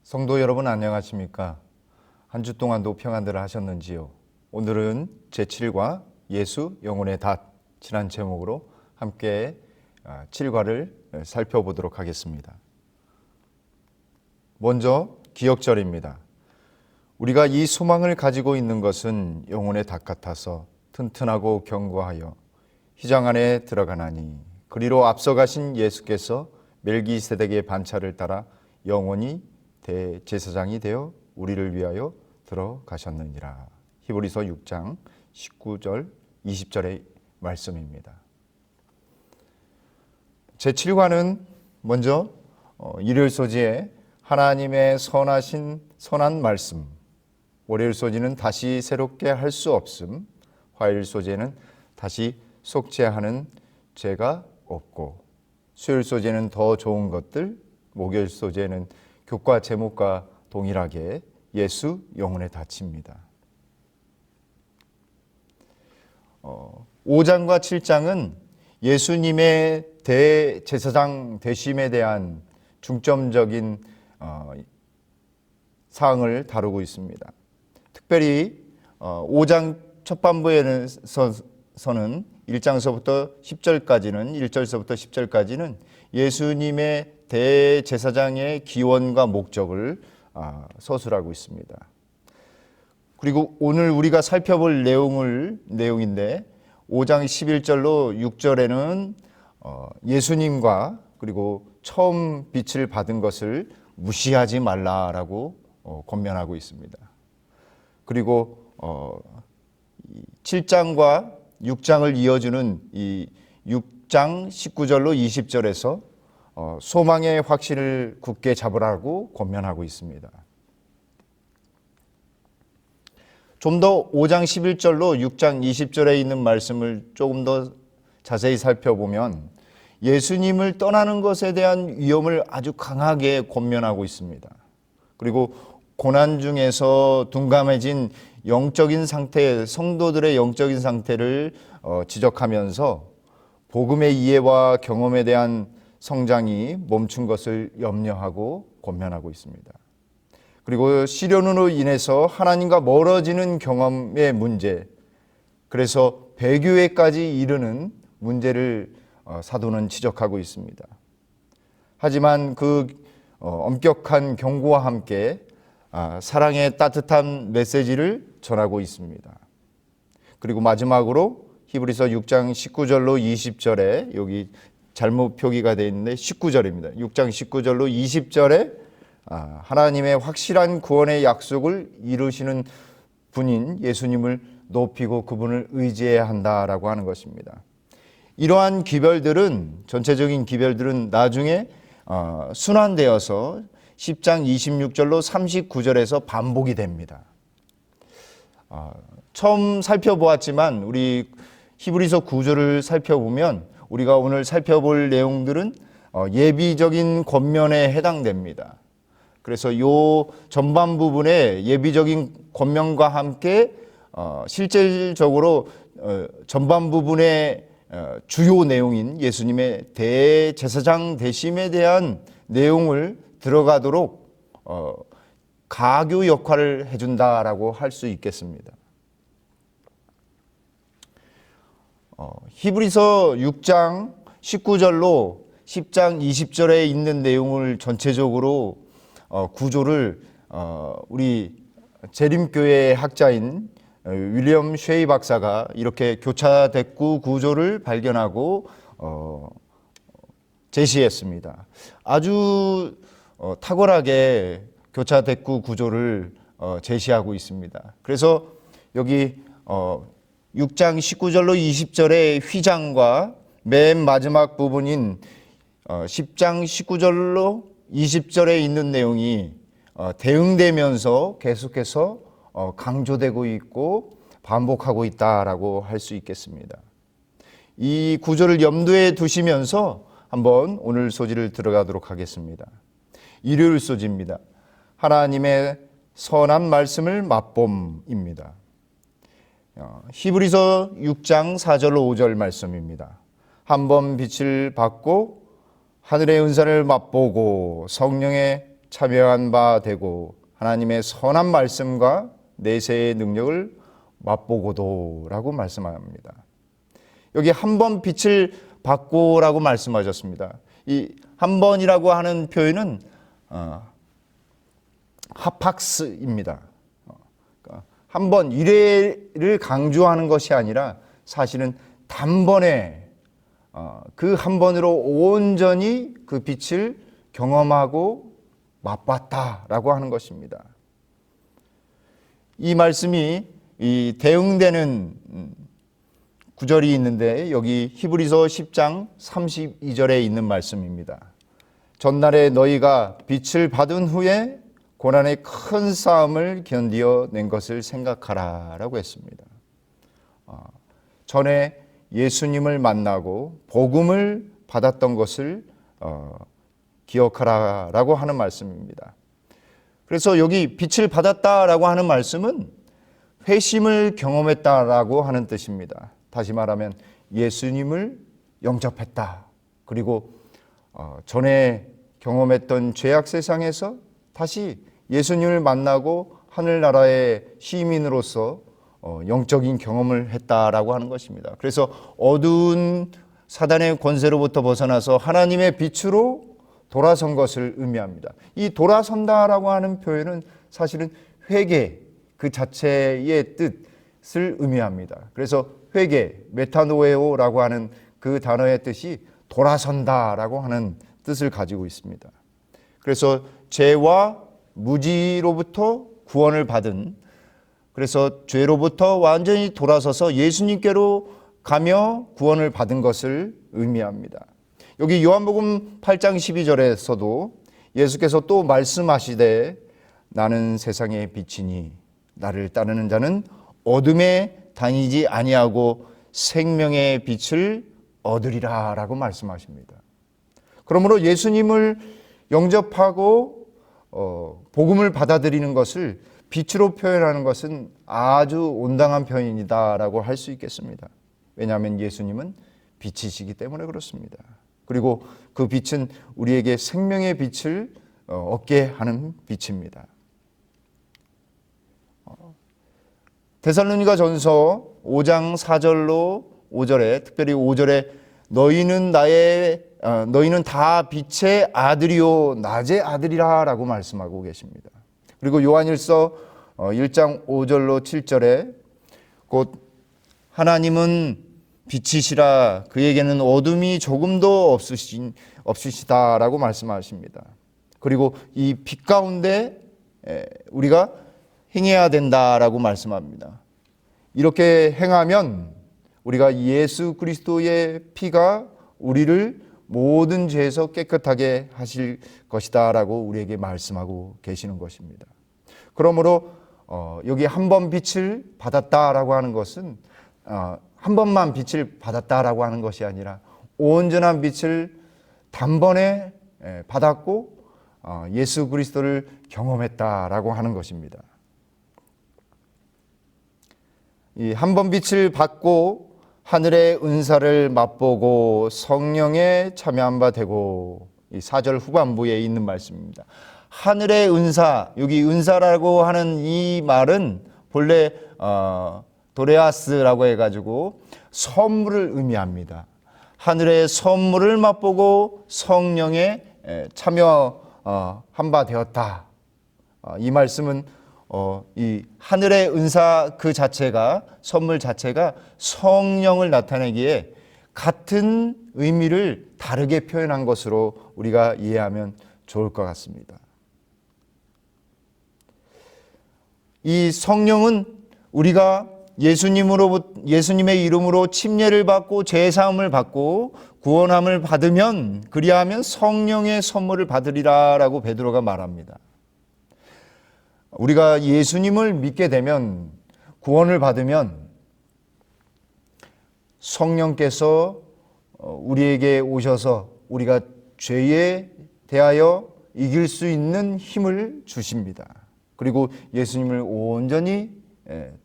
성도 여러분 안녕하십니까? 한 주 동안도 평안들 하셨는지요? 오늘은 제7과 예수 영혼의 닷 지난 제목으로 함께 7과를 살펴보도록 하겠습니다. 먼저 기억절입니다. 우리가 이 소망을 가지고 있는 것은 영혼의 닷 같아서 튼튼하고 견고하여 휘장 안에 들어가나니 그리로 앞서가신 예수께서 멜기세덱의 반차를 따라 영원히 대제사장이 되어 우리를 위하여 들어가셨느니라. 히브리서 6장 19절 20절의 말씀입니다. 제7과는 먼저 일요일 소지에 하나님의 선한 말씀, 월요일 소지는 다시 새롭게 할 수 없음, 화요일 소지에는 다시 속죄하는 죄가 없고, 수요일 소지에는 더 좋은 것들, 목요일 소지에는 교과 제목과 동일하게 예수 영혼의 닷입니다. 5장과 7장은 예수님의 대제사장 되심에 대한 중점적인 사항을 다루고 있습니다. 특별히 5장 첫반부에서는 1장서부터 10절까지는 1절서부터 10절까지는 예수님의 대제사장의 기원과 목적을 서술하고 있습니다. 그리고 오늘 우리가 살펴볼 내용인데 5장 11절로 6절에는 예수님과 그리고 처음 빛을 받은 것을 무시하지 말라라고 권면하고 있습니다. 그리고 7장과 6장을 이어주는 이 6장 19절로 20절에서 소망의 확신을 굳게 잡으라고 권면하고 있습니다. 좀 더 5장 11절로 6장 20절에 있는 말씀을 조금 더 자세히 살펴보면 예수님을 떠나는 것에 대한 위험을 아주 강하게 권면하고 있습니다. 그리고 고난 중에서 둔감해진 영적인 상태, 성도들의 영적인 상태를 지적하면서 복음의 이해와 경험에 대한 성장이 멈춘 것을 염려하고 권면하고 있습니다. 그리고 시련으로 인해서 하나님과 멀어지는 경험의 문제, 그래서 배교회까지 이르는 문제를 사도는 지적하고 있습니다. 하지만 그 엄격한 경고와 함께 사랑의 따뜻한 메시지를 전하고 있습니다. 그리고 마지막으로 히브리서 6장 19절로 20절에 여기 잘못 표기가 되어 있는데 19절입니다. 6장 19절로 20절에 하나님의 확실한 구원의 약속을 이루시는 분인 예수님을 높이고 그분을 의지해야 한다라고 하는 것입니다. 이러한 기별들은 전체적인 기별들은 나중에 순환되어서 10장 26절로 39절에서 반복이 됩니다. 처음 살펴보았지만 우리 히브리서 9절을 살펴보면 우리가 오늘 살펴볼 내용들은 예비적인 권면에 해당됩니다. 그래서 이 전반 부분에 예비적인 권면과 함께 실질적으로 전반 부분의 주요 내용인 예수님의 대제사장 되심에 대한 내용을 들어가도록 가교 역할을 해준다라고 할 수 있겠습니다. 히브리서 6장 19절로 10장 20절에 있는 내용을 전체적으로 구조를 우리 재림교회 학자인 윌리엄 쉐이 박사가 이렇게 교차 대꾸 구조를 발견하고 제시했습니다. 아주 탁월하게 교차 대꾸 구조를 제시하고 있습니다. 그래서 여기 6장 19절로 20절의 휘장과 맨 마지막 부분인 10장 19절로 20절에 있는 내용이 대응되면서 계속해서 강조되고 있고 반복하고 있다라고 할 수 있겠습니다. 이 구조를 염두에 두시면서 한번 오늘 소지를 들어가도록 하겠습니다. 일요일 소지입니다. 하나님의 선한 말씀을 맛봄입니다. 히브리서 6장 4절로 5절 말씀입니다. 한 번 빛을 받고 하늘의 은사를 맛보고 성령의 참여한 바 되고 하나님의 선한 말씀과 내세의 능력을 맛보고도라고 말씀합니다. 여기 한 번 빛을 받고라고 말씀하셨습니다. 이 한 번이라고 하는 표현은 하팍스입니다. 한 번 일회를 강조하는 것이 아니라 사실은 단번에 그 한 번으로 온전히 그 빛을 경험하고 맛봤다라고 하는 것입니다. 이 말씀이 이 대응되는 구절이 있는데 여기 히브리서 10장 32절에 있는 말씀입니다. 전날에 너희가 빛을 받은 후에 고난의 큰 싸움을 견디어 낸 것을 생각하라 라고 했습니다. 전에 예수님을 만나고 복음을 받았던 것을 기억하라 라고 하는 말씀입니다. 그래서 여기 빛을 받았다라고 하는 말씀은 회심을 경험했다라고 하는 뜻입니다. 다시 말하면 예수님을 영접했다. 그리고 전에 경험했던 죄악 세상에서 다시 예수님을 만나고 하늘나라의 시민으로서 영적인 경험을 했다라고 하는 것입니다. 그래서 어두운 사단의 권세로부터 벗어나서 하나님의 빛으로 돌아선 것을 의미합니다. 이 돌아선다라고 하는 표현은 사실은 회개 그 자체의 뜻을 의미합니다. 그래서 회개, 메타노에오라고 하는 그 단어의 뜻이 돌아선다라고 하는 뜻을 가지고 있습니다. 그래서 죄와 무지로부터 구원을 받은, 그래서 죄로부터 완전히 돌아서서 예수님께로 가며 구원을 받은 것을 의미합니다. 여기 요한복음 8장 12절에서도 예수께서 또 말씀하시되 나는 세상의 빛이니 나를 따르는 자는 어둠에 다니지 아니하고 생명의 빛을 얻으리라 라고 말씀하십니다. 그러므로 예수님을 영접하고 복음을 받아들이는 것을 빛으로 표현하는 것은 아주 온당한 표현이다라고 할 수 있겠습니다. 왜냐하면 예수님은 빛이시기 때문에 그렇습니다. 그리고 그 빛은 우리에게 생명의 빛을 얻게 하는 빛입니다. 데살로니가 전서 5장 4절로 5절에 특별히 5절에 너희는 다 빛의 아들이요 낮의 아들이라 라고 말씀하고 계십니다. 그리고 요한일서 1장 5절로 7절에 곧 하나님은 빛이시라 그에게는 어둠이 조금도 없으시다라고 말씀하십니다. 그리고 이 빛 가운데 우리가 행해야 된다라고 말씀합니다. 이렇게 행하면 우리가 예수 그리스도의 피가 우리를 모든 죄에서 깨끗하게 하실 것이다 라고 우리에게 말씀하고 계시는 것입니다. 그러므로 여기 한 번 빛을 받았다라고 하는 것은 한 번만 빛을 받았다라고 하는 것이 아니라 온전한 빛을 단번에 받았고 예수 그리스도를 경험했다라고 하는 것입니다. 이 한 번 빛을 받고 하늘의 은사를 맛보고 성령에 참여한 바 되고 이 4절 후반부에 있는 말씀입니다. 하늘의 은사, 여기 은사라고 하는 이 말은 본래 도레아스라고 해가지고 선물을 의미합니다. 하늘의 선물을 맛보고 성령에 참여한 바 되었다. 이 말씀은 이 하늘의 은사 그 자체가 선물 자체가 성령을 나타내기에 같은 의미를 다르게 표현한 것으로 우리가 이해하면 좋을 것 같습니다. 이 성령은 우리가 예수님의 이름으로 침례를 받고 죄사함을 받고 구원함을 받으면 그리하면 성령의 선물을 받으리라라고 베드로가 말합니다. 우리가 예수님을 믿게 되면 구원을 받으면 성령께서 우리에게 오셔서 우리가 죄에 대하여 이길 수 있는 힘을 주십니다. 그리고 예수님을 온전히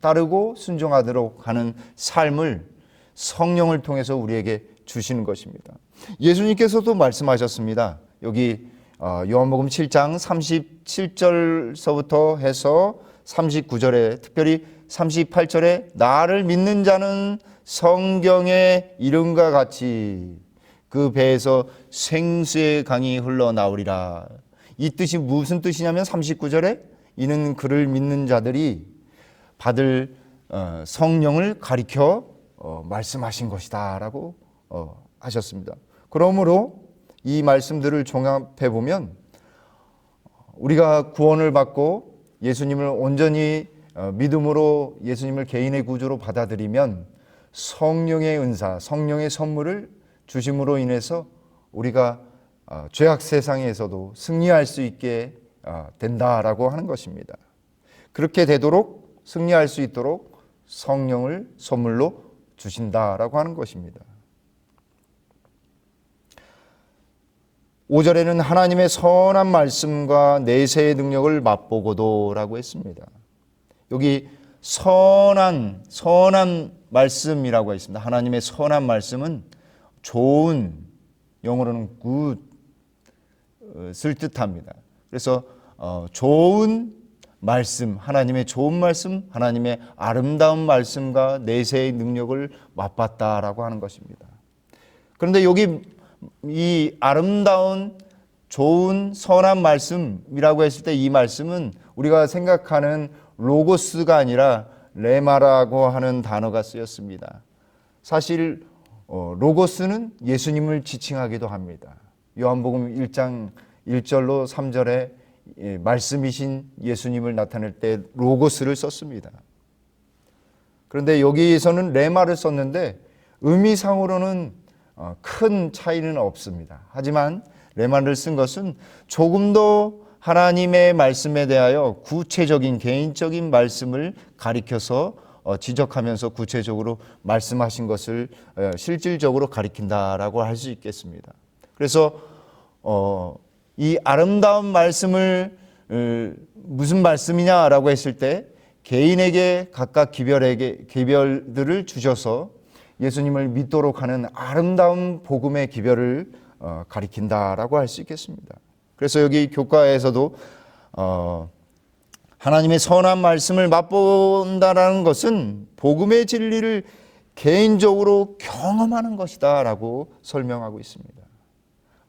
따르고 순종하도록 하는 삶을 성령을 통해서 우리에게 주시는 것입니다. 예수님께서도 말씀하셨습니다. 여기 요한복음 7장 37절서부터 해서 39절에, 특별히 38절에 나를 믿는 자는 성경의 이름과 같이 그 배에서 생수의 강이 흘러나오리라. 이 뜻이 무슨 뜻이냐면 39절에 이는 그를 믿는 자들이 받을 성령을 가리켜 말씀하신 것이다 라고 하셨습니다. 그러므로 이 말씀들을 종합해 보면 우리가 구원을 받고 예수님을 온전히 믿음으로 예수님을 개인의 구주로 받아들이면 성령의 은사, 성령의 선물을 주심으로 인해서 우리가 죄악 세상에서도 승리할 수 있게 된다라고 하는 것입니다. 그렇게 되도록 승리할 수 있도록 성령을 선물로 주신다라고 하는 것입니다. 5절에는 하나님의 선한 말씀과 내세의 능력을 맛보고도라고 했습니다. 여기 선한 말씀이라고 했습니다. 하나님의 선한 말씀은 좋은, 영어로는 good을 뜻합니다. 그래서 좋은 말씀, 하나님의 좋은 말씀, 하나님의 아름다운 말씀과 내세의 능력을 맛봤다라고 하는 것입니다. 그런데 여기 이 아름다운 좋은 선한 말씀이라고 했을 때 이 말씀은 우리가 생각하는 로고스가 아니라 레마라고 하는 단어가 쓰였습니다. 사실 로고스는 예수님을 지칭하기도 합니다. 요한복음 1장 1절로 3절에 말씀이신 예수님을 나타낼 때 로고스를 썼습니다. 그런데 여기에서는 레마를 썼는데 의미상으로는 큰 차이는 없습니다. 하지만 레마를 쓴 것은 조금 더 하나님의 말씀에 대하여 구체적인 개인적인 말씀을 가리켜서 지적하면서 구체적으로 말씀하신 것을 실질적으로 가리킨다라고 할 수 있겠습니다. 그래서 이 아름다운 말씀을 무슨 말씀이냐라고 했을 때 개인에게 각각 기별들을 주셔서 예수님을 믿도록 하는 아름다운 복음의 기별을 가리킨다라고 할 수 있겠습니다. 그래서 여기 교과에서도 하나님의 선한 말씀을 맛본다라는 것은 복음의 진리를 개인적으로 경험하는 것이다 라고 설명하고 있습니다.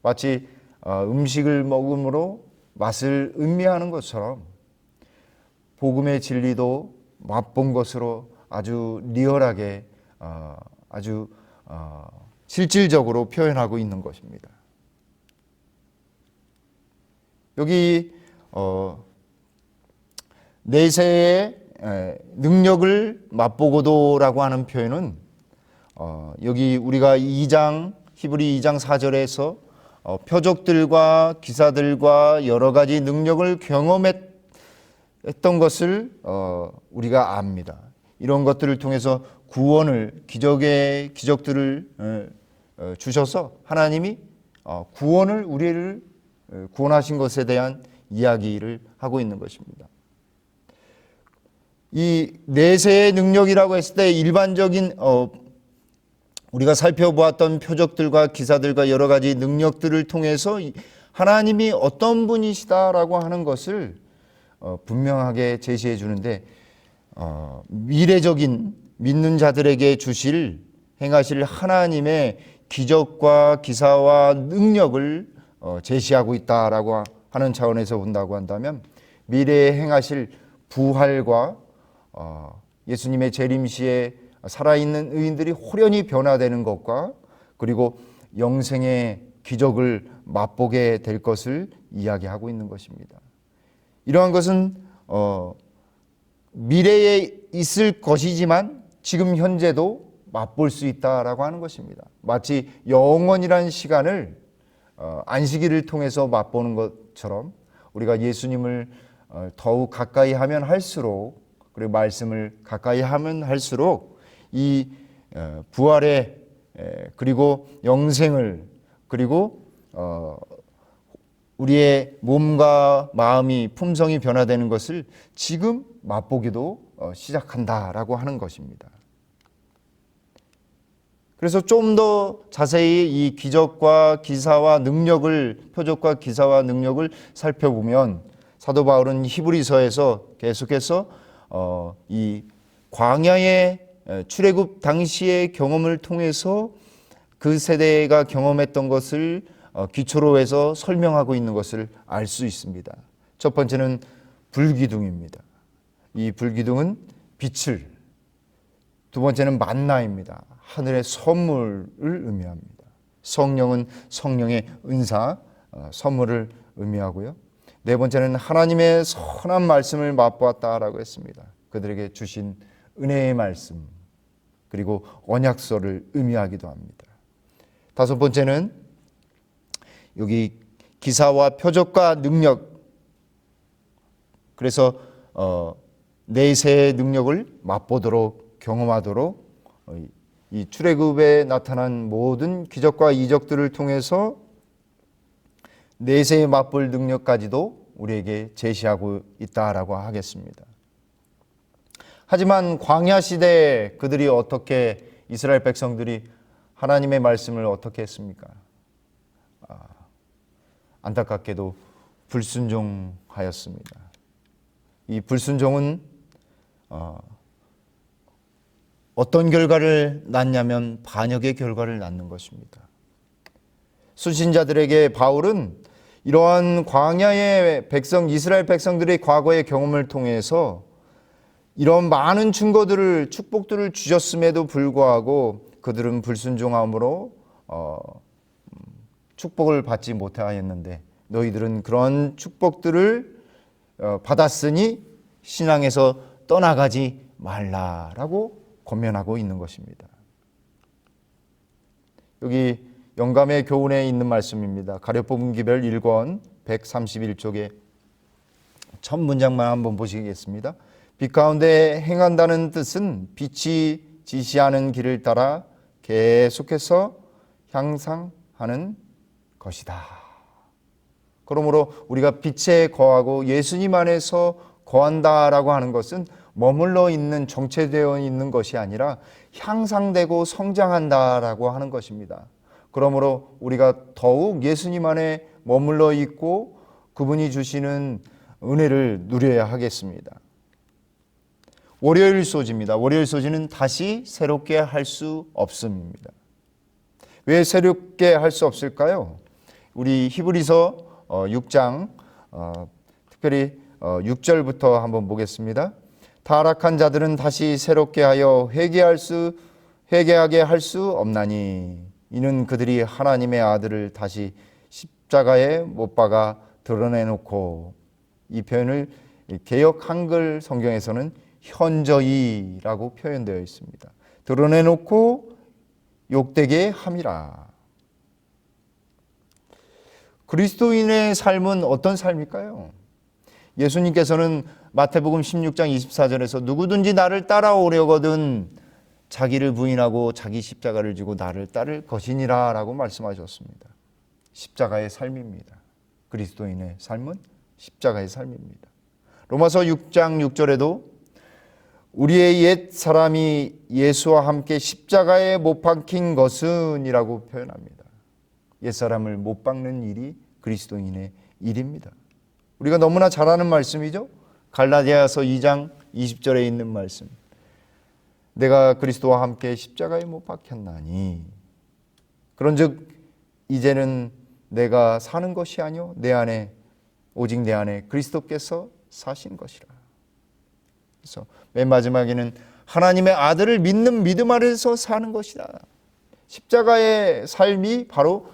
마치 음식을 먹음으로 맛을 음미하는 것처럼 복음의 진리도 맛본 것으로 아주 리얼하게 아주 실질적으로 표현하고 있는 것입니다. 여기 내세의 능력을 맛보고도라고 하는 표현은 여기 우리가 히브리 2장 4절에서 표적들과 기사들과 여러 가지 능력을 경험했던 것을 우리가 압니다. 이런 것들을 통해서 구원을, 기적들을 주셔서 하나님이 구원을, 우리를 구원하신 것에 대한 이야기를 하고 있는 것입니다. 이 내세의 능력이라고 했을 때 일반적인 우리가 살펴보았던 표적들과 기사들과 여러 가지 능력들을 통해서 하나님이 어떤 분이시다라고 하는 것을 분명하게 제시해 주는데 미래적인 믿는 자들에게 행하실 하나님의 기적과 기사와 능력을 제시하고 있다라고 하는 차원에서 본다고 한다면 미래에 행하실 부활과 예수님의 재림시에 살아있는 의인들이 호련히 변화되는 것과 그리고 영생의 기적을 맛보게 될 것을 이야기하고 있는 것입니다. 이러한 것은 미래에 있을 것이지만 지금 현재도 맛볼 수 있다라고 하는 것입니다. 마치 영원이라는 시간을 안식일을 통해서 맛보는 것처럼 우리가 예수님을 더욱 가까이 하면 할수록 그리고 말씀을 가까이 하면 할수록 이 부활의 그리고 영생을 그리고 우리의 몸과 마음이 품성이 변화되는 것을 지금 맛보기도 시작한다라고 하는 것입니다. 그래서 좀 더 자세히 이 기적과 기사와 능력을, 표적과 기사와 능력을 살펴보면 사도 바울은 히브리서에서 계속해서 이 광야의 출애굽 당시의 경험을 통해서 그 세대가 경험했던 것을 기초로 해서 설명하고 있는 것을 알 수 있습니다. 첫 번째는 불기둥입니다. 이 불기둥은 빛을, 두 번째는 만나입니다. 하늘의 선물을 의미합니다. 성령은 성령의 은사, 선물을 의미하고요. 네 번째는 하나님의 선한 말씀을 맛보았다라고 했습니다. 그들에게 주신 은혜의 말씀, 그리고 언약서를 의미하기도 합니다. 다섯 번째는 여기 기사와 표적과 능력, 그래서 내세의 능력을 맛보도록, 경험하도록 이 출애굽에 나타난 모든 기적과 이적들을 통해서 내세의 맛볼 능력까지도 우리에게 제시하고 있다라고 하겠습니다. 하지만 광야 시대에 그들이 어떻게, 이스라엘 백성들이 하나님의 말씀을 어떻게 했습니까? 안타깝게도 불순종하였습니다. 이 불순종은 어떤 결과를 낳냐면 반역의 결과를 낳는 것입니다. 수신자들에게 바울은 이러한 광야의 백성, 이스라엘 백성들의 과거의 경험을 통해서 이런 많은 증거들을, 축복들을 주셨음에도 불구하고 그들은 불순종함으로 축복을 받지 못하였는데, 너희들은 그런 축복들을 받았으니 신앙에서 떠나가지 말라라고 권면하고 있는 것입니다. 여기 영감의 교훈에 있는 말씀입니다. 가룟 기별 1권 131쪽에 첫 문장만 한번 보시겠습니다. 빛 가운데 행한다는 뜻은 빛이 지시하는 길을 따라 계속해서 향상하는 것이다. 그러므로 우리가 빛에 거하고 예수님 안에서 거한다라고 하는 것은 머물러 있는, 정체되어 있는 것이 아니라 향상되고 성장한다라고 하는 것입니다. 그러므로 우리가 더욱 예수님 안에 머물러 있고 그분이 주시는 은혜를 누려야 하겠습니다. 월요일 소지입니다. 월요일 소지는 다시 새롭게 할 수 없음입니다. 왜 새롭게 할 수 없을까요? 우리 히브리서 6장 특별히 6절부터 한번 보겠습니다. 타락한 자들은 다시 새롭게 하여 회개하게 할 수 없나니 이는 그들이 하나님의 아들을 다시 십자가에 못 박아 드러내놓고, 이 표현을 개역 한글 성경에서는 현저히라고 표현되어 있습니다. 드러내놓고 욕되게 함이라. 그리스도인의 삶은 어떤 삶일까요? 예수님께서는 마태복음 16장 24절에서 누구든지 나를 따라오려거든 자기를 부인하고 자기 십자가를 지고 나를 따를 것이니라 라고 말씀하셨습니다. 십자가의 삶입니다. 그리스도인의 삶은 십자가의 삶입니다. 로마서 6장 6절에도 우리의 옛 사람이 예수와 함께 십자가에 못 박힌 것은 이라고 표현합니다. 옛 사람을 못 박는 일이 그리스도인의 일입니다. 우리가 너무나 잘 아는 말씀이죠. 갈라디아서 2장 20절에 있는 말씀. 내가 그리스도와 함께 십자가에 못 박혔나니 그런즉 이제는 내가 사는 것이 아니요 내 안에 오직 내 안에 그리스도께서 사신 것이라. 그래서 맨 마지막에는 하나님의 아들을 믿는 믿음 안에서 사는 것이다. 십자가의 삶이 바로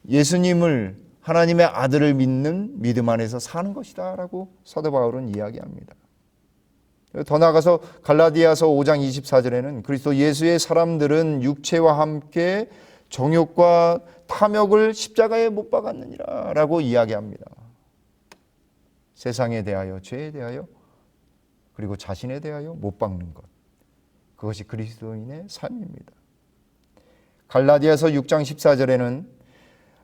예수님을, 하나님의 아들을 믿는 믿음 안에서 사는 것이다 라고 사도 바울은 이야기합니다. 더 나아가서 갈라디아서 5장 24절에는 그리스도 예수의 사람들은 육체와 함께 정욕과 탐욕을 십자가에 못 박았느니라 라고 이야기합니다. 세상에 대하여, 죄에 대하여, 그리고 자신에 대하여 못 박는 것, 그것이 그리스도인의 삶입니다. 갈라디아서 6장 14절에는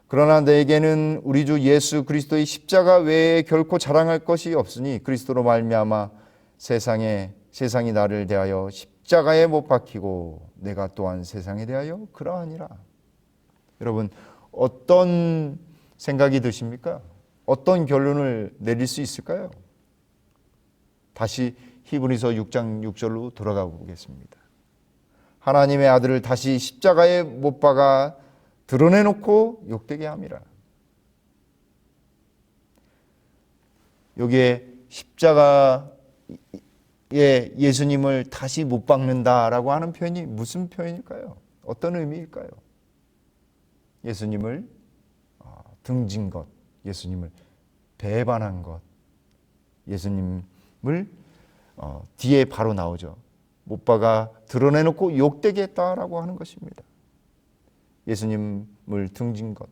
그러나 내게는 우리 주 예수 그리스도의 십자가 외에 결코 자랑할 것이 없으니 그리스도로 말미암아 세상이 나를 대하여 십자가에 못 박히고 내가 또한 세상에 대하여 그러하니라. 여러분, 어떤 생각이 드십니까? 어떤 결론을 내릴 수 있을까요? 다시 히브리서 6장 6절로 돌아가 보겠습니다. 하나님의 아들을 다시 십자가에 못 박아 드러내놓고 욕되게 함이라. 여기에 십자가에 예수님을 다시 못 박는다라고 하는 표현이 무슨 표현일까요? 어떤 의미일까요? 예수님을 등진 것, 예수님을 배반한 것, 예수님을 뒤에 바로 나오죠. 못 박아 드러내놓고 욕되게 했다라고 하는 것입니다. 예수님을 등진 것,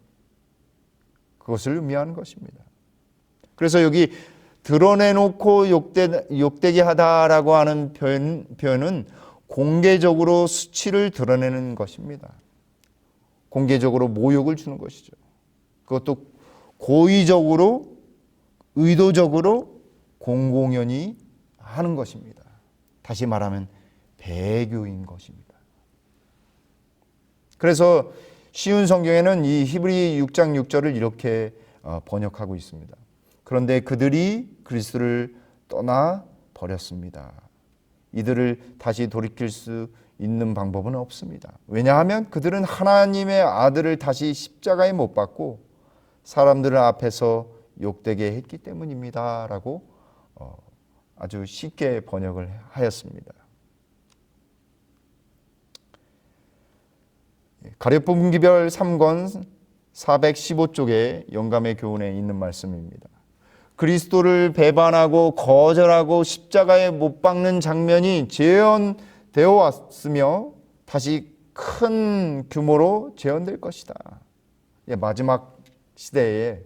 그것을 의미하는 것입니다. 그래서 여기 드러내놓고 욕되게 하다라고 하는 표현은 공개적으로 수치를 드러내는 것입니다. 공개적으로 모욕을 주는 것이죠. 그것도 고의적으로, 의도적으로 공공연히 하는 것입니다. 다시 말하면 배교인 것입니다. 그래서 쉬운 성경에는 이 히브리 6장 6절을 이렇게 번역하고 있습니다. 그런데 그들이 그리스도를 떠나 버렸습니다. 이들을 다시 돌이킬 수 있는 방법은 없습니다. 왜냐하면 그들은 하나님의 아들을 다시 십자가에 못 박고 사람들 앞에서 욕되게 했기 때문입니다. 라고 아주 쉽게 번역을 하였습니다. 가룟분기별 3권 415쪽에 영감의 교훈에 있는 말씀입니다. 그리스도를 배반하고 거절하고 십자가에 못 박는 장면이 재현되어 왔으며 다시 큰 규모로 재현될 것이다. 마지막 시대에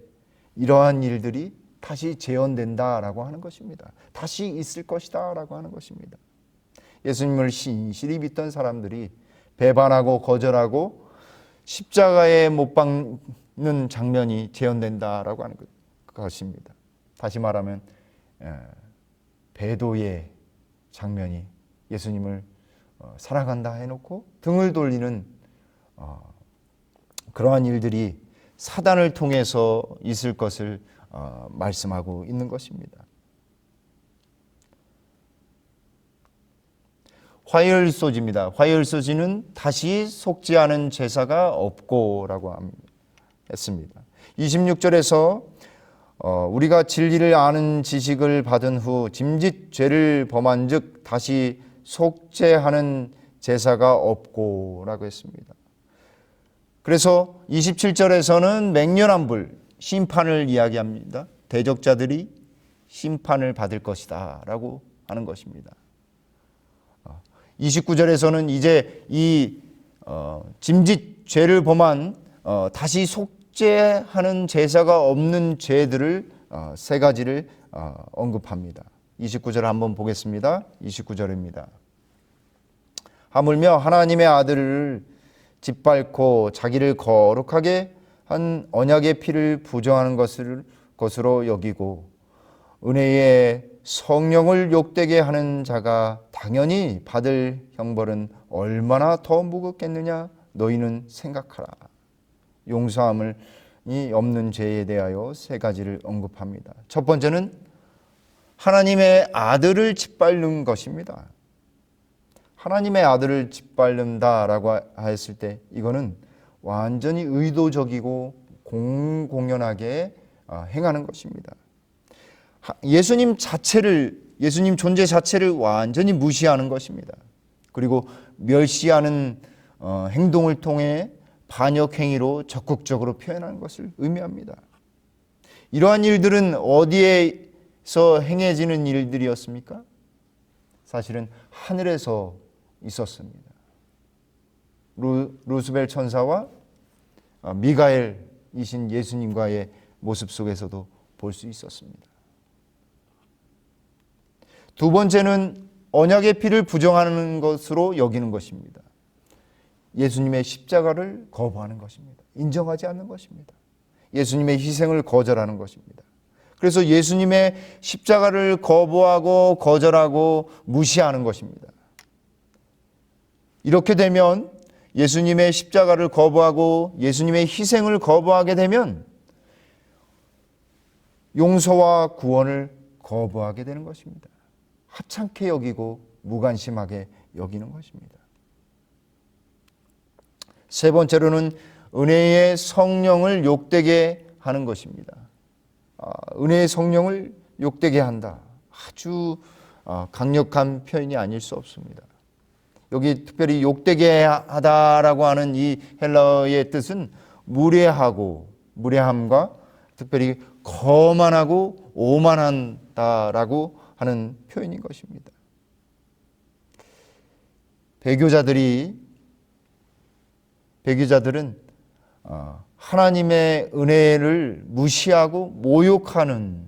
이러한 일들이 다시 재현된다라고 하는 것입니다. 다시 있을 것이다라고 하는 것입니다. 예수님을 신실히 믿던 사람들이 배반하고 거절하고 십자가에 못 박는 장면이 재현된다라고 하는 것입니다. 다시 말하면 배도의 장면이 예수님을 사랑한다 해놓고 등을 돌리는 그러한 일들이 사단을 통해서 있을 것을 말씀하고 있는 것입니다. 화열소지입니다. 화열소지는 다시 속지 않은 제사가 없고라고 했습니다. 26절에서 우리가 진리를 아는 지식을 받은 후 짐짓 죄를 범한 즉 다시 속죄하는 제사가 없고라고 했습니다. 그래서 27절에서는 맹렬한 불, 심판을 이야기합니다. 대적자들이 심판을 받을 것이다 라고 하는 것입니다. 29절에서는 이제 이 짐짓 죄를 범한 다시 속죄하는 제사가 없는 죄들을 세 가지를 언급합니다. 29절 한번 보겠습니다. 29절입니다. 하물며 하나님의 아들을 짓밟고 자기를 거룩하게 한 언약의 피를 부정하는 것으로 여기고 은혜의 성령을 욕되게 하는 자가 당연히 받을 형벌은 얼마나 더 무겁겠느냐 너희는 생각하라. 용서함이 없는 죄에 대하여 세 가지를 언급합니다. 첫 번째는 하나님의 아들을 짓밟는 것입니다. 하나님의 아들을 짓밟는다라고 했을 때 이거는 완전히 의도적이고 공공연하게 행하는 것입니다. 예수님 존재 자체를 완전히 무시하는 것입니다. 그리고 멸시하는 행동을 통해 반역 행위로 적극적으로 표현하는 것을 의미합니다. 이러한 일들은 어디에서 행해지는 일들이었습니까? 사실은 하늘에서 있었습니다. 루스벨 천사와 미가엘이신 예수님과의 모습 속에서도 볼 수 있었습니다. 두 번째는 언약의 피를 부정하는 것으로 여기는 것입니다. 예수님의 십자가를 거부하는 것입니다. 인정하지 않는 것입니다. 예수님의 희생을 거절하는 것입니다. 그래서 예수님의 십자가를 거부하고 거절하고 무시하는 것입니다. 이렇게 되면 예수님의 십자가를 거부하고 예수님의 희생을 거부하게 되면 용서와 구원을 거부하게 되는 것입니다. 하찮게 여기고 무관심하게 여기는 것입니다. 세 번째로는 은혜의 성령을 욕되게 하는 것입니다. 은혜의 성령을 욕되게 한다. 아주 강력한 표현이 아닐 수 없습니다. 여기 특별히 욕되게 하다라고 하는 이 헬라어의 뜻은 무례함과 특별히 거만하고 오만한다라고 하는 표현인 것입니다. 배교자들은 하나님의 은혜를 무시하고 모욕하는,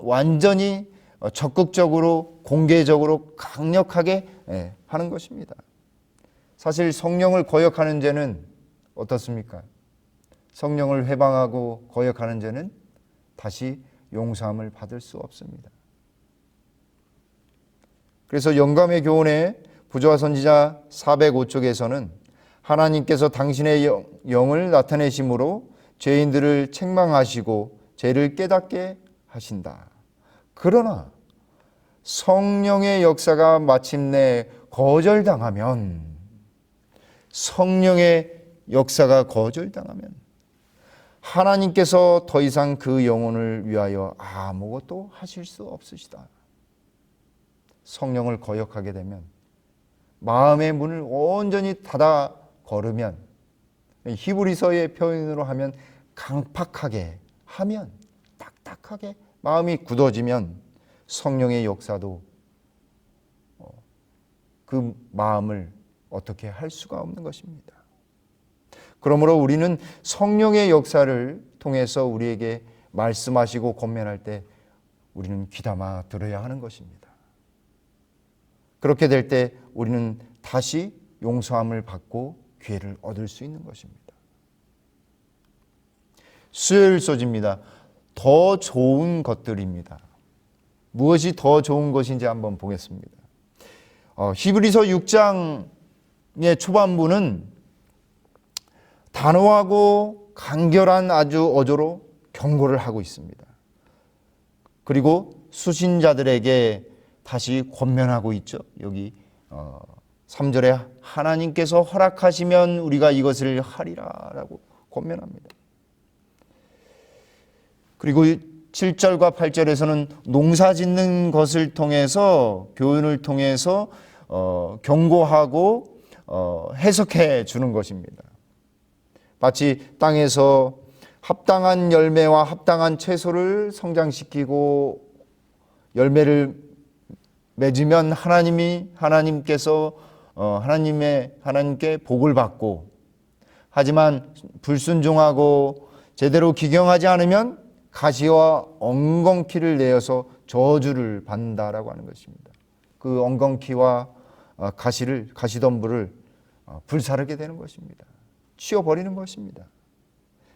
완전히 적극적으로 공개적으로 강력하게 하는 것입니다. 사실 성령을 거역하는 죄는 어떻습니까? 성령을 회방하고 거역하는 죄는 다시 용서함을 받을 수 없습니다. 그래서 영감의 교훈의 부조화 선지자 405쪽에서는 하나님께서 당신의 영을 나타내심으로 죄인들을 책망하시고 죄를 깨닫게 하신다. 그러나 성령의 역사가 마침내 거절당하면, 성령의 역사가 거절당하면 하나님께서 더 이상 그 영혼을 위하여 아무것도 하실 수 없으시다. 성령을 거역하게 되면, 마음의 문을 온전히 닫아 걸으면, 히브리서의 표현으로 하면 강팍하게 하면, 딱딱하게 마음이 굳어지면 성령의 역사도 그 마음을 어떻게 할 수가 없는 것입니다. 그러므로 우리는 성령의 역사를 통해서 우리에게 말씀하시고 권면할 때 우리는 귀담아 들어야 하는 것입니다. 그렇게 될 때 우리는 다시 용서함을 받고 기회를 얻을 수 있는 것입니다. 수요일 소지입니다. 더 좋은 것들입니다. 무엇이 더 좋은 것인지 한번 보겠습니다. 히브리서 6장의 초반부는 단호하고 간결한 아주 어조로 경고를 하고 있습니다. 그리고 수신자들에게 다시 권면하고 있죠. 여기 3절에 하나님께서 허락하시면 우리가 이것을 하리라 라고 권면합니다. 그리고 7절과 8절에서는 농사 짓는 것을 통해서, 교훈을 통해서 경고하고 해석해 주는 것입니다. 마치 땅에서 합당한 열매와 합당한 채소를 성장시키고 열매를 맺으면 하나님께서 하나님께 복을 받고, 하지만 불순종하고 제대로 기경하지 않으면 가시와 엉겅퀴를 내어서 저주를 받는다라고 하는 것입니다. 그 엉겅퀴와 가시덤불을 불사르게 되는 것입니다. 치워버리는 것입니다.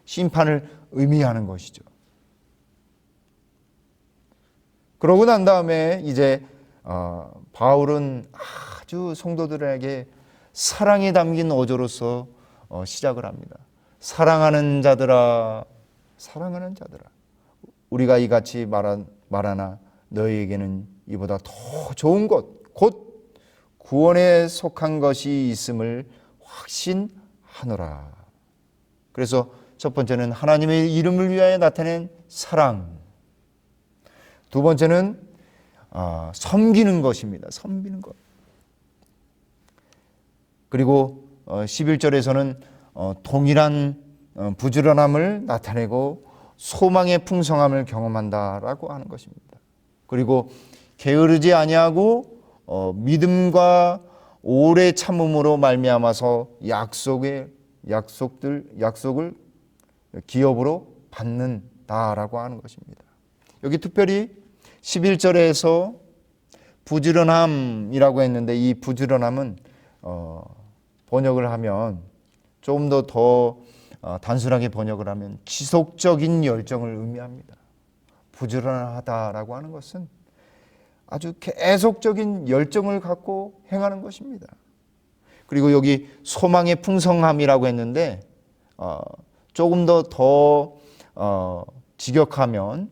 심판을 의미하는 것이죠. 그러고 난 다음에 이제 바울은 아주 성도들에게 사랑이 담긴 어조로서 시작을 합니다. 사랑하는 자들아, 사랑하는 자들아, 우리가 이같이 말하나 너희에게는 이보다 더 좋은 것, 곧 구원에 속한 것이 있음을 확신하노라. 그래서 첫 번째는 하나님의 이름을 위하여 나타낸 사랑, 두 번째는 섬기는 것입니다. 섬기는 것. 그리고 11절에서는 동일한 부지런함을 나타내고 소망의 풍성함을 경험한다라고 하는 것입니다. 그리고 게으르지 아니하고 믿음과 오래 참음으로 말미암아서 약속을 기업으로 받는다라고 하는 것입니다. 여기 특별히 11절에서 부지런함이라고 했는데, 이 부지런함은 번역을 하면 조금 더 단순하게 번역을 하면 지속적인 열정을 의미합니다. 부지런하다라고 하는 것은 아주 계속적인 열정을 갖고 행하는 것입니다. 그리고 여기 소망의 풍성함이라고 했는데 조금 더 직역하면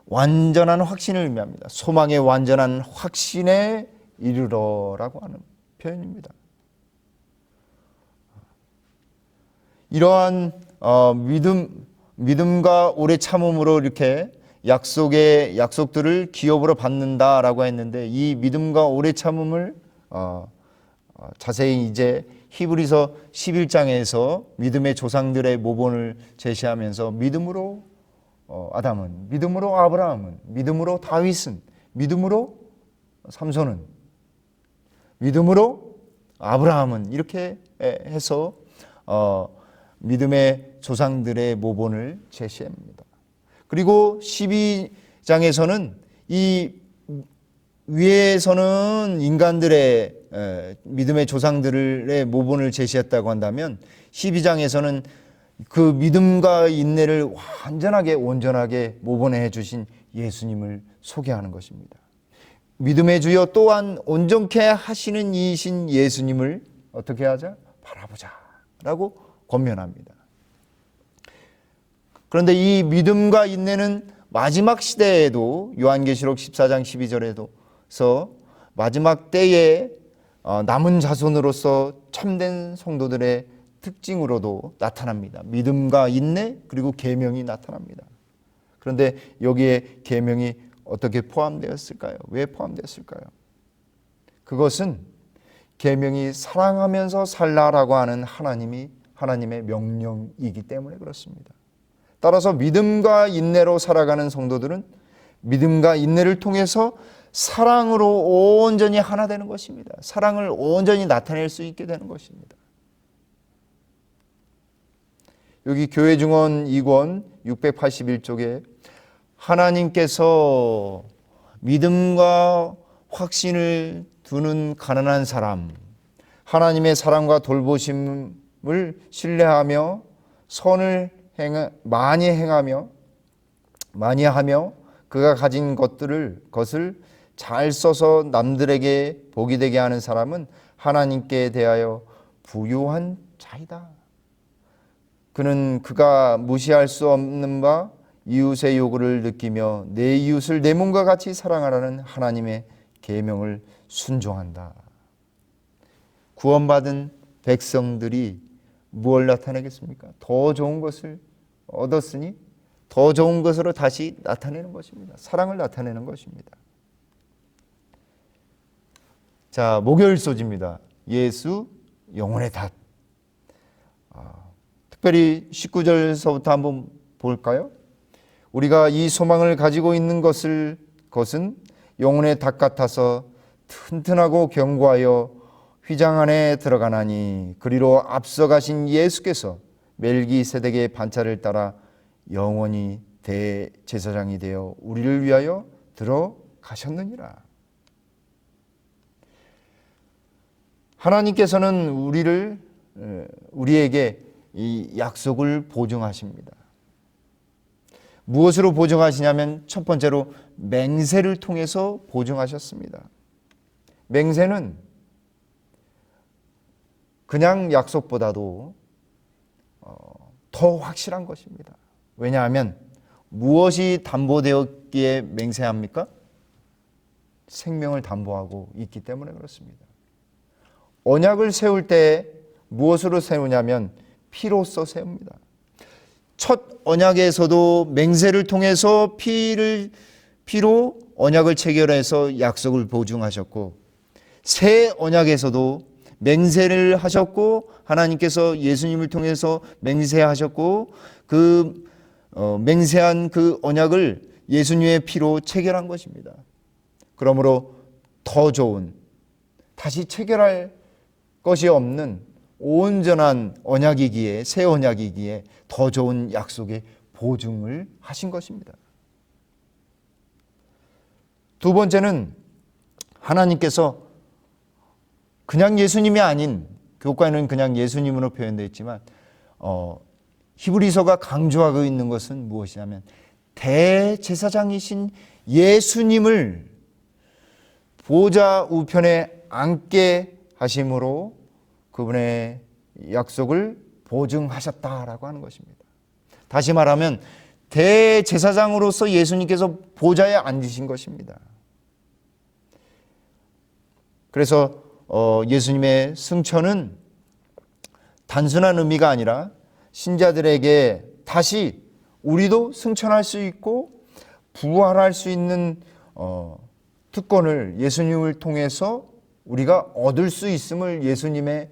완전한 확신을 의미합니다. 소망의 완전한 확신에 이르러라고 하는 표현입니다. 이러한 믿음과 오래 참음으로 이렇게 약속들을 기업으로 받는다라고 했는데, 이 믿음과 오래 참음을 자세히 이제 히브리서 11장에서 믿음의 조상들의 모본을 제시하면서 믿음으로 아담은, 믿음으로 아브라함은, 믿음으로 다윗은, 믿음으로 삼손은, 믿음으로 아브라함은, 이렇게 해서 믿음의 조상들의 모본을 제시합니다. 그리고 12장에서는 이 위에서는 인간들의 믿음의 조상들의 모본을 제시했다고 한다면, 12장에서는 그 믿음과 인내를 완전하게 온전하게 모본해 주신 예수님을 소개하는 것입니다. 믿음의 주여 또한 온전케 하시는 이이신 예수님을 어떻게 하자? 바라보자 라고 권면합니다. 그런데 이 믿음과 인내는 마지막 시대에도, 요한계시록 14장 12절에서 마지막 때에 남은 자손으로서 참된 성도들의 특징으로도 나타납니다. 믿음과 인내, 그리고 계명이 나타납니다. 그런데 여기에 계명이 어떻게 포함되었을까요? 왜 포함되었을까요? 그것은 계명이 사랑하면서 살라라고 하는 하나님의 명령이기 때문에 그렇습니다. 따라서 믿음과 인내로 살아가는 성도들은 믿음과 인내를 통해서 사랑으로 온전히 하나 되는 것입니다. 사랑을 온전히 나타낼 수 있게 되는 것입니다. 여기 교회 증언 2권 681쪽에 하나님께서 믿음과 확신을 두는 가난한 사람, 하나님의 사랑과 돌보심을 신뢰하며 선을 많이 하며 그가 가진 것을 잘 써서 남들에게 복이 되게 하는 사람은 하나님께 대하여 부유한 자이다. 그는 그가 무시할 수 없는 바 이웃의 요구를 느끼며 내 이웃을 내 몸과 같이 사랑하라는 하나님의 계명을 순종한다. 구원받은 백성들이 무엇을 나타내겠습니까? 더 좋은 것을 얻었으니 더 좋은 것으로 다시 나타내는 것입니다. 사랑을 나타내는 것입니다. 자, 목요일 소지입니다. 예수 영혼의 닷. 특별히 19절서부터 한번 볼까요? 우리가 이 소망을 가지고 있는 것은 영혼의 닷 같아서 튼튼하고 견고하여 휘장 안에 들어가나니, 그리로 앞서가신 예수께서 멜기세덱의 반차를 따라 영원히 대제사장이 되어 우리를 위하여 들어가셨느니라. 하나님께서는 우리에게 이 약속을 보증하십니다. 무엇으로 보증하시냐면 첫 번째로 맹세를 통해서 보증하셨습니다. 맹세는 그냥 약속보다도 더 확실한 것입니다. 왜냐하면 무엇이 담보되었기에 맹세합니까? 생명을 담보하고 있기 때문에 그렇습니다. 언약을 세울 때 무엇으로 세우냐면 피로써 세웁니다. 첫 언약에서도 맹세를 통해서 피로 언약을 체결해서 약속을 보증하셨고, 새 언약에서도 맹세를 하셨고 하나님께서 예수님을 통해서 맹세하셨고 그 맹세한 그 언약을 예수님의 피로 체결한 것입니다. 그러므로 더 좋은, 다시 체결할 것이 없는 온전한 언약이기에, 새 언약이기에 더 좋은 약속의 보증을 하신 것입니다. 두 번째는 하나님께서 그냥 예수님이 아닌, 교과에는 그냥 예수님으로 표현되어 있지만 히브리서가 강조하고 있는 것은 무엇이냐면 대제사장이신 예수님을 보좌 우편에 앉게 하심으로 그분의 약속을 보증하셨다라고 하는 것입니다. 다시 말하면 대제사장으로서 예수님께서 보좌에 앉으신 것입니다. 그래서 예수님의 승천은 단순한 의미가 아니라 신자들에게 다시 우리도 승천할 수 있고 부활할 수 있는 특권을 예수님을 통해서 우리가 얻을 수 있음을 예수님의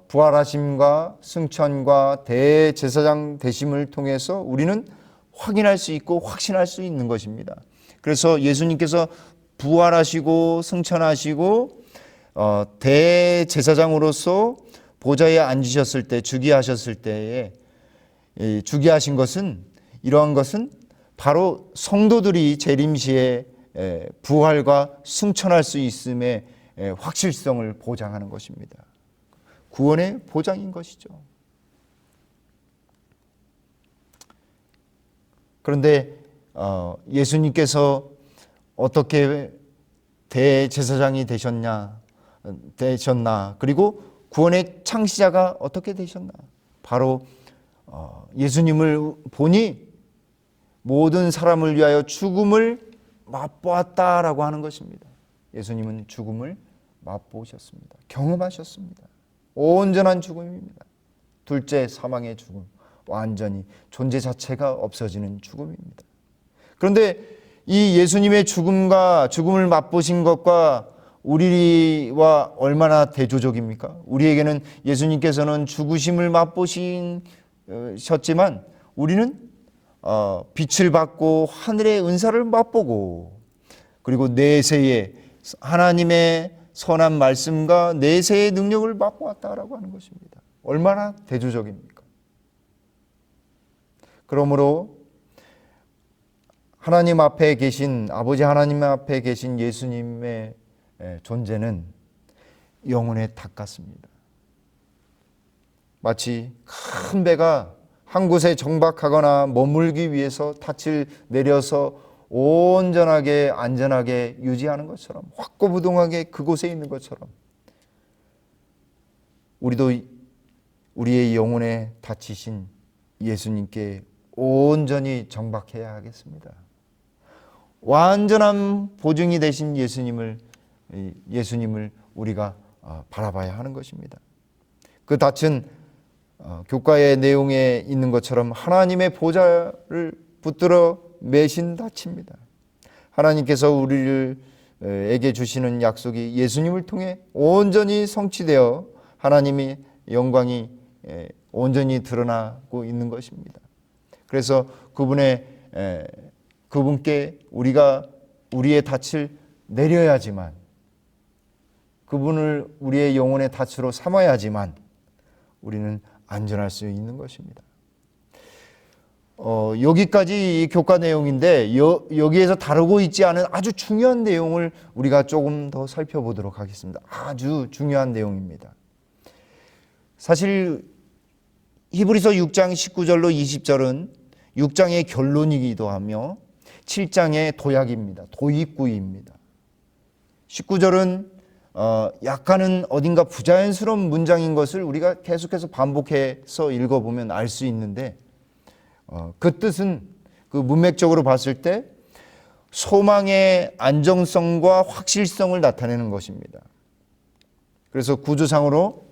부활하심과 승천과 대제사장 되심을 통해서 우리는 확인할 수 있고 확신할 수 있는 것입니다. 그래서 예수님께서 부활하시고 승천하시고 대제사장으로서 보좌에 앉으셨을 때, 주기하셨을 때에 주기하신 것은, 이러한 것은 바로 성도들이 재림시에 부활과 승천할 수 있음의 확실성을 보장하는 것입니다. 구원의 보장인 것이죠. 그런데 예수님께서 어떻게 대제사장이 되셨나, 그리고 구원의 창시자가 어떻게 되셨나? 바로 예수님을 보니 모든 사람을 위하여 죽음을 맛보았다라고 하는 것입니다. 예수님은 죽음을 맛보셨습니다. 경험하셨습니다. 온전한 죽음입니다. 둘째, 사망의 죽음, 완전히 존재 자체가 없어지는 죽음입니다. 그런데 이 예수님의 죽음을 맛보신 것과 우리와 얼마나 대조적입니까? 우리에게는 예수님께서는 죽으심을 맛보셨지만 우리는 빛을 받고 하늘의 은사를 맛보고, 그리고 내세의 하나님의 선한 말씀과 내세의 능력을 맛보았다라고 하는 것입니다. 얼마나 대조적입니까? 그러므로 하나님 앞에 계신, 아버지 하나님 앞에 계신 예수님의 존재는 영혼의 닭 같습니다. 마치 큰 배가 한 곳에 정박하거나 머물기 위해서 닻을 내려서 온전하게 안전하게 유지하는 것처럼, 확고부동하게 그곳에 있는 것처럼, 우리도 우리의 영혼에 닫히신 예수님께 온전히 정박해야 하겠습니다. 완전한 보증이 되신 예수님을 우리가 바라봐야 하는 것입니다. 그 닻은 교과의 내용에 있는 것처럼 하나님의 보좌를 붙들어 매신 닻입니다. 하나님께서 우리에게 주시는 약속이 예수님을 통해 온전히 성취되어 하나님의 영광이 온전히 드러나고 있는 것입니다. 그래서 그분께 우리가 우리의 닻을 내려야지만, 그분을 우리의 영혼의 닻으로 삼아야지만 우리는 안전할 수 있는 것입니다. 여기까지 이 교과 내용인데 여기에서 다루고 있지 않은 아주 중요한 내용을 우리가 조금 더 살펴보도록 하겠습니다. 아주 중요한 내용입니다. 사실 히브리서 6장 19절로 20절은 6장의 결론이기도 하며 7장의 도약입니다. 도입구입니다. 19절은 약간은 어딘가 부자연스러운 문장인 것을 우리가 계속해서 반복해서 읽어보면 알 수 있는데, 그 뜻은 그 문맥적으로 봤을 때 소망의 안정성과 확실성을 나타내는 것입니다. 그래서 구조상으로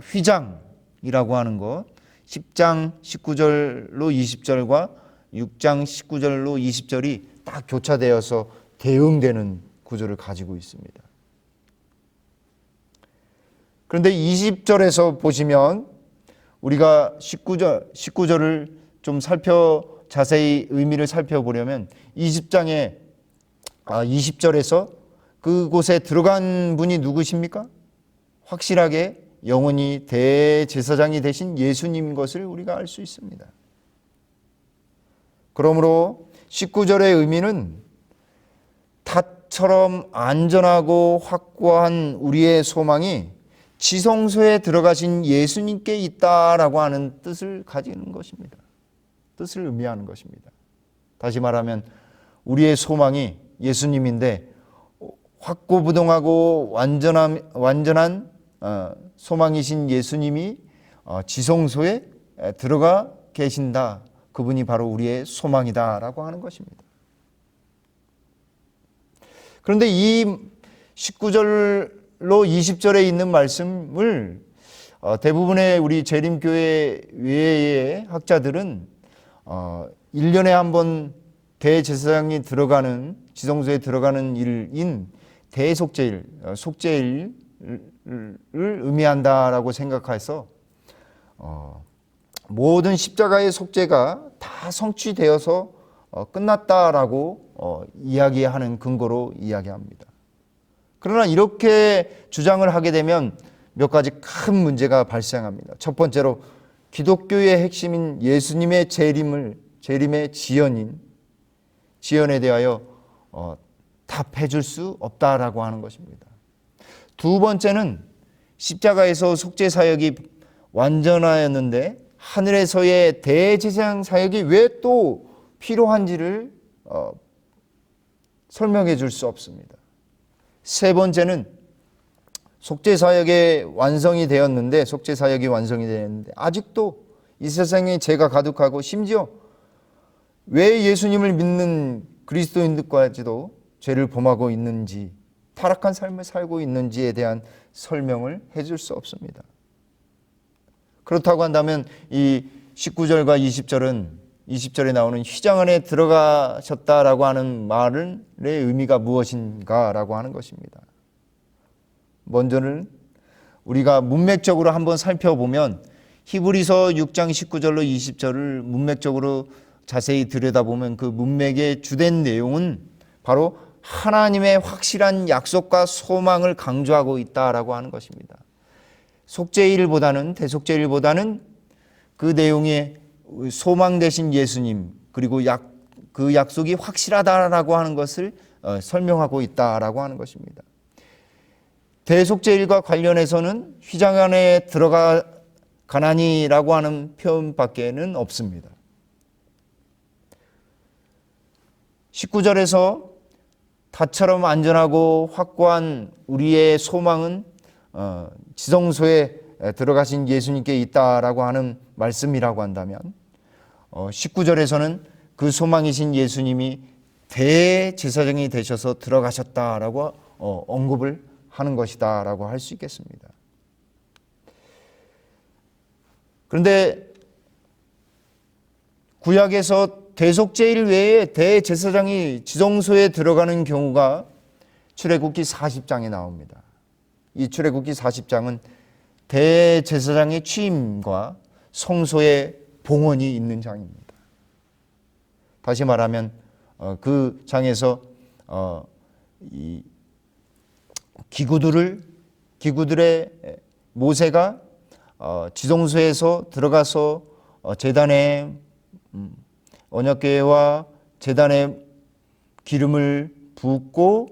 휘장이라고 하는 것, 10장 19절로 20절과 6장 19절로 20절이 딱 교차되어서 대응되는 구조를 가지고 있습니다. 그런데 20절에서 보시면 우리가 19절을 좀 자세히 의미를 살펴보려면 20절에서 그곳에 들어간 분이 누구십니까? 확실하게 영원히 대제사장이 되신 예수님인 것을 우리가 알 수 있습니다. 그러므로 19절의 의미는 닷처럼 안전하고 확고한 우리의 소망이 지성소에 들어가신 예수님께 있다라고 하는 뜻을 가지는 것입니다. 뜻을 의미하는 것입니다. 다시 말하면 우리의 소망이 예수님인데 확고부동하고 완전한 소망이신 예수님이 지성소에 들어가 계신다. 그분이 바로 우리의 소망이다라고 하는 것입니다. 그런데 이 19절로 20절에 있는 말씀을 대부분의 우리 재림교회 외의 학자들은 1년에 한 번 대제사장이 들어가는 지성소에 들어가는 일인 대속죄일, 속죄일을 의미한다라고 생각해서 모든 십자가의 속죄가 다 성취되어서 끝났다라고 이야기하는 근거로 이야기합니다. 그러나 이렇게 주장을 하게 되면 몇 가지 큰 문제가 발생합니다. 첫 번째로 기독교의 핵심인 예수님의 재림의 지연에 대하여 답해 줄 수 없다라고 하는 것입니다. 두 번째는 십자가에서 속죄 사역이 완전하였는데 하늘에서의 대제사장 사역이 왜 또 필요한지를 설명해 줄 수 없습니다. 세 번째는 속죄 사역이 완성이 되었는데 아직도 이 세상에 죄가 가득하고 심지어 왜 예수님을 믿는 그리스도인들까지도 죄를 범하고 있는지, 타락한 삶을 살고 있는지에 대한 설명을 해줄 수 없습니다. 그렇다고 한다면 이 19절과 20절에 나오는 휘장 안에 들어가셨다라고 하는 말의 의미가 무엇인가라고 하는 것입니다. 먼저는 우리가 문맥적으로 한번 살펴보면 히브리서 6장 19절로 20절을 문맥적으로 자세히 들여다보면 그 문맥의 주된 내용은 바로 하나님의 확실한 약속과 소망을 강조하고 있다라고 하는 것입니다. 속죄일보다는 대속죄일보다는 그 내용의 소망 되신 예수님 그리고 그 약속이 확실하다라고 하는 것을 설명하고 있다라고 하는 것입니다. 대속죄일과 관련해서는 휘장 안에 들어가나니라고 하는 표현밖에는 없습니다. 19절에서 닷처럼 안전하고 확고한 우리의 소망은 지성소에 들어가신 예수님께 있다라고 하는 말씀이라고 한다면 19절에서는 그 소망이신 예수님이 대제사장이 되셔서 들어가셨다라고 언급을 하는 것이다라고 할 수 있겠습니다. 그런데 구약에서 대속죄일 외에 대제사장이 지성소에 들어가는 경우가 출애굽기 40장에 나옵니다. 이 출애굽기 40장은 대제사장의 취임과 성소의 봉헌이 있는 장입니다. 다시 말하면 그 장에서 이 기구들의 모세가 지성소에서 들어가서 제단에 언약궤와 제단에 기름을 붓고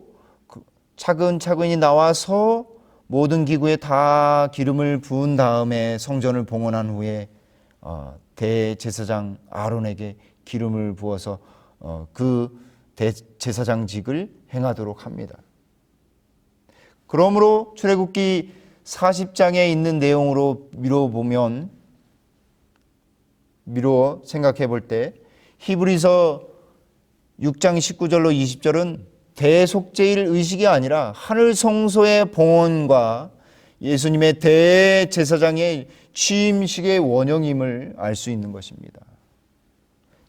차근차근히 나와서 모든 기구에 다 기름을 부은 다음에 성전을 봉헌한 후에 대제사장 아론에게 기름을 부어서 그 대제사장직을 행하도록 합니다. 그러므로 출애굽기 40장에 있는 내용으로 미루어 생각해 볼 때 히브리서 6장 19절로 20절은 대속죄일 의식이 아니라 하늘 성소의 봉헌과 예수님의 대제사장의 취임식의 원형임을 알 수 있는 것입니다.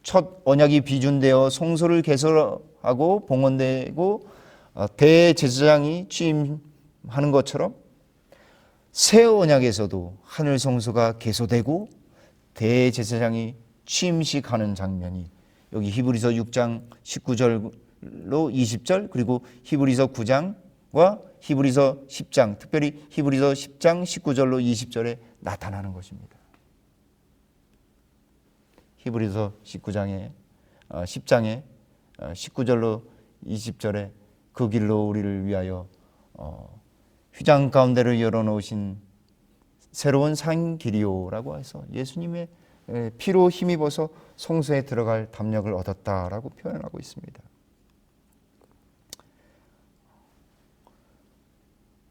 첫 언약이 비준되어 성소를 개설하고 봉헌되고 대제사장이 취임하는 것처럼 새 언약에서도 하늘 성소가 개소되고 대제사장이 취임식하는 장면이 여기 히브리서 6장 19절로 20절 그리고 히브리서 9장과 히브리서 10장 특별히 히브리서 10장 19절로 20절에 나타나는 것입니다. 히브리서 10장에 19절로 20절에 그 길로 우리를 위하여 휘장 가운데를 열어놓으신 새로운 산 길이요라고 해서 예수님의 피로 힘입어서 성소에 들어갈 담력을 얻었다라고 표현하고 있습니다.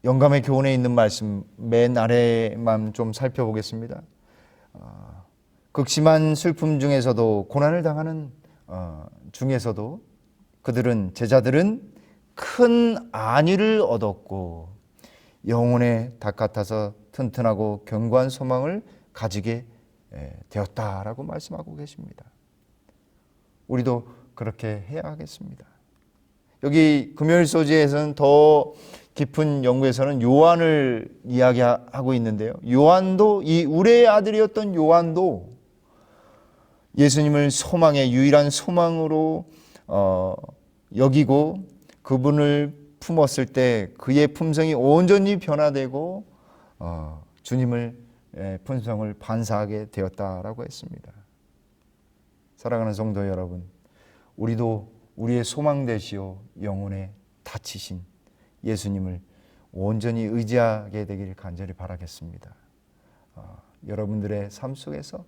영감의 교훈에 있는 말씀 맨 아래만 좀 살펴보겠습니다. 극심한 슬픔 중에서도, 고난을 당하는 중에서도 제자들은 큰 안위를 얻었고 영혼의 닭 같아서 튼튼하고 견고한 소망을 가지게 되었다라고 말씀하고 계십니다. 우리도 그렇게 해야 하겠습니다. 여기 금요일 소지에서는 더 깊은 연구에서는 요한을 이야기하고 있는데요. 요한도, 이 우레의 아들이었던 요한도 예수님을 소망의 유일한 소망으로 여기고 그분을 품었을 때 그의 품성이 온전히 변화되고 주님을 품성을 반사하게 되었다라고 했습니다. 사랑하는 성도 여러분, 우리도 우리의 소망 되시오 영혼에 다치신 예수님을 온전히 의지하게 되기를 간절히 바라겠습니다. 여러분들의 삶 속에서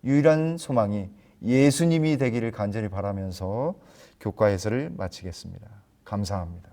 유일한 소망이 예수님이 되기를 간절히 바라면서 교과 해설을 마치겠습니다. 감사합니다.